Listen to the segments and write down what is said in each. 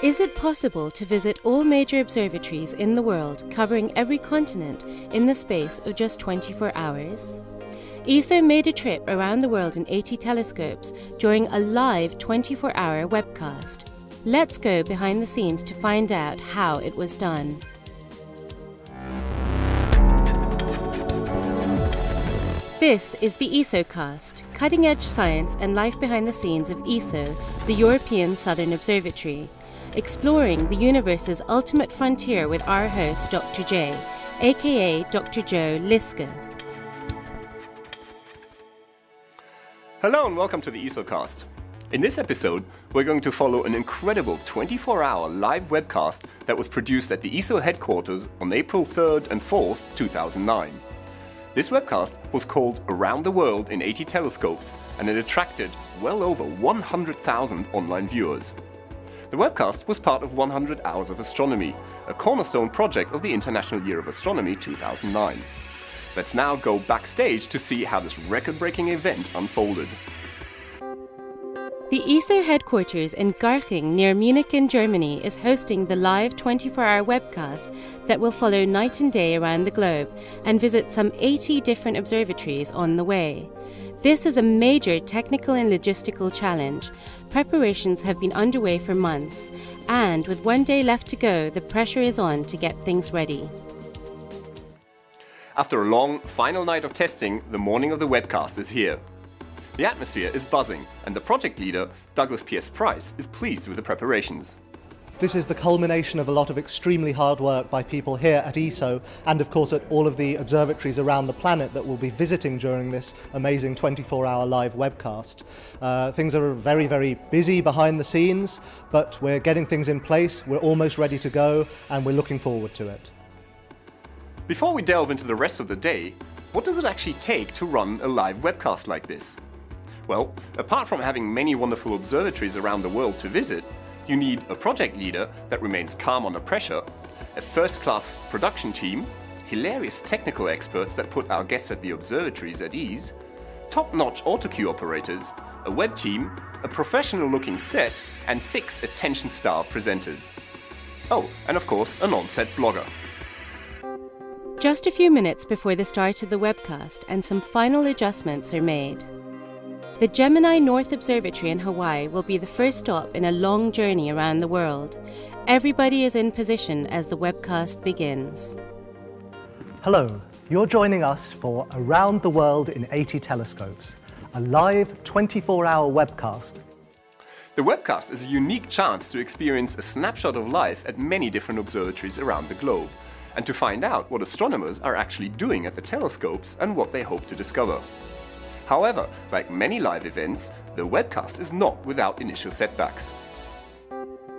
Is it possible to visit all major observatories in the world, covering every continent, in the space of just 24 hours? ESO made a trip around the world in 80 telescopes during a live 24-hour webcast. Let's go behind the scenes to find out how it was done. This is the ESOcast, cutting-edge science and life behind the scenes of ESO, the European Southern Observatory, exploring the universe's ultimate frontier with our host, Dr. J, aka Dr. Joe Liske. Hello and welcome to the ESOcast. In this episode, we're going to follow an incredible 24-hour live webcast that was produced at the ESO headquarters on April 3rd and 4th, 2009. This webcast was called Around the World in 80 Telescopes, and it attracted well over 100,000 online viewers. The webcast was part of 100 Hours of Astronomy, a cornerstone project of the International Year of Astronomy 2009. Let's now go backstage to see how this record-breaking event unfolded. The ESO headquarters in Garching near Munich in Germany is hosting the live 24-hour webcast that will follow night and day around the globe and visit some 80 different observatories on the way. This is a major technical and logistical challenge. Preparations have been underway for months, and with one day left to go, the pressure is on to get things ready. After a long, final night of testing, the morning of the webcast is here. The atmosphere is buzzing, and the project leader, Douglas P.S. Price, is pleased with the preparations. This is the culmination of a lot of extremely hard work by people here at ESO and of course at all of the observatories around the planet that we'll be visiting during this amazing 24-hour live webcast. Things are very, very busy behind the scenes, but we're getting things in place, we're almost ready to go, and we're looking forward to it. Before we delve into the rest of the day, what does it actually take to run a live webcast like this? Well, apart from having many wonderful observatories around the world to visit, you need a project leader that remains calm under pressure, a first-class production team, hilarious technical experts that put our guests at the observatories at ease, top-notch autocue operators, a web team, a professional-looking set, and 6 attention-starved presenters. Oh, and of course, an on-set blogger. Just a few minutes before the start of the webcast, and some final adjustments are made. The Gemini North Observatory in Hawaii will be the first stop in a long journey around the world. Everybody is in position as the webcast begins. Hello, you're joining us for Around the World in 80 Telescopes, a live 24-hour webcast. The webcast is a unique chance to experience a snapshot of life at many different observatories around the globe, and to find out what astronomers are actually doing at the telescopes and what they hope to discover. However, like many live events, the webcast is not without initial setbacks.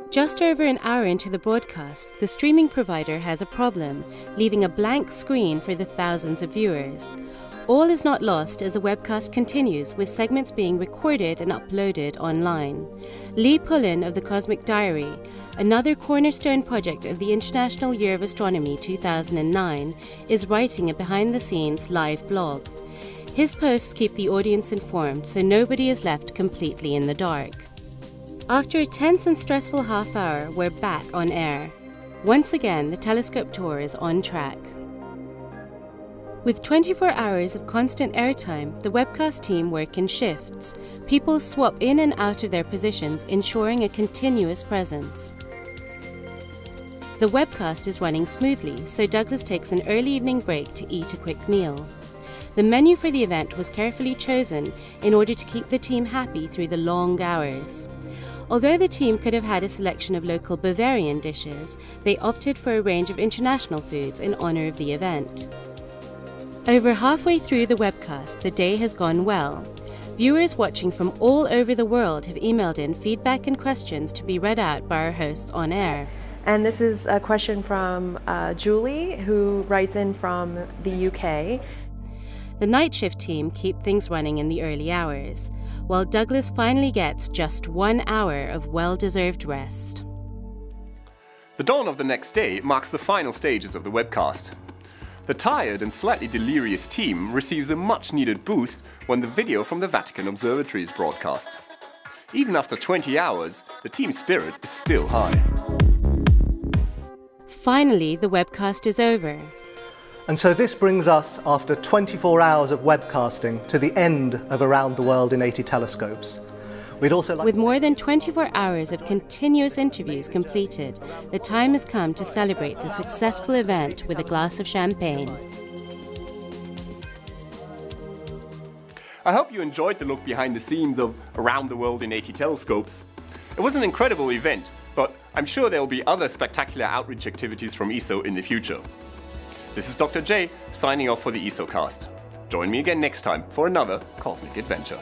Just over an hour into the broadcast, the streaming provider has a problem, leaving a blank screen for the thousands of viewers. All is not lost as the webcast continues, with segments being recorded and uploaded online. Lee Pullen of the Cosmic Diary, another cornerstone project of the International Year of Astronomy 2009, is writing a behind-the-scenes live blog. His posts keep the audience informed, so nobody is left completely in the dark. After a tense and stressful half hour, we're back on air. Once again, the telescope tour is on track. With 24 hours of constant airtime, the webcast team work in shifts. People swap in and out of their positions, ensuring a continuous presence. The webcast is running smoothly, so Douglas takes an early evening break to eat a quick meal. The menu for the event was carefully chosen in order to keep the team happy through the long hours. Although the team could have had a selection of local Bavarian dishes, they opted for a range of international foods in honor of the event. Over halfway through the webcast, the day has gone well. Viewers watching from all over the world have emailed in feedback and questions to be read out by our hosts on air. And this is a question from Julie, who writes in from the UK. The night shift team keep things running in the early hours, while Douglas finally gets just 1 hour of well-deserved rest. The dawn of the next day marks the final stages of the webcast. The tired and slightly delirious team receives a much-needed boost when the video from the Vatican Observatory is broadcast. Even after 20 hours, the team spirit is still high. Finally, the webcast is over. And so this brings us, after 24 hours of webcasting, to the end of Around the World in 80 Telescopes. We'd also like With more than 24 hours of continuous interviews completed, the time has come to celebrate the successful event with a glass of champagne. I hope you enjoyed the look behind the scenes of Around the World in 80 Telescopes. It was an incredible event, but I'm sure there will be other spectacular outreach activities from ESO in the future. This is Dr. J signing off for the ESOcast. Join me again next time for another cosmic adventure.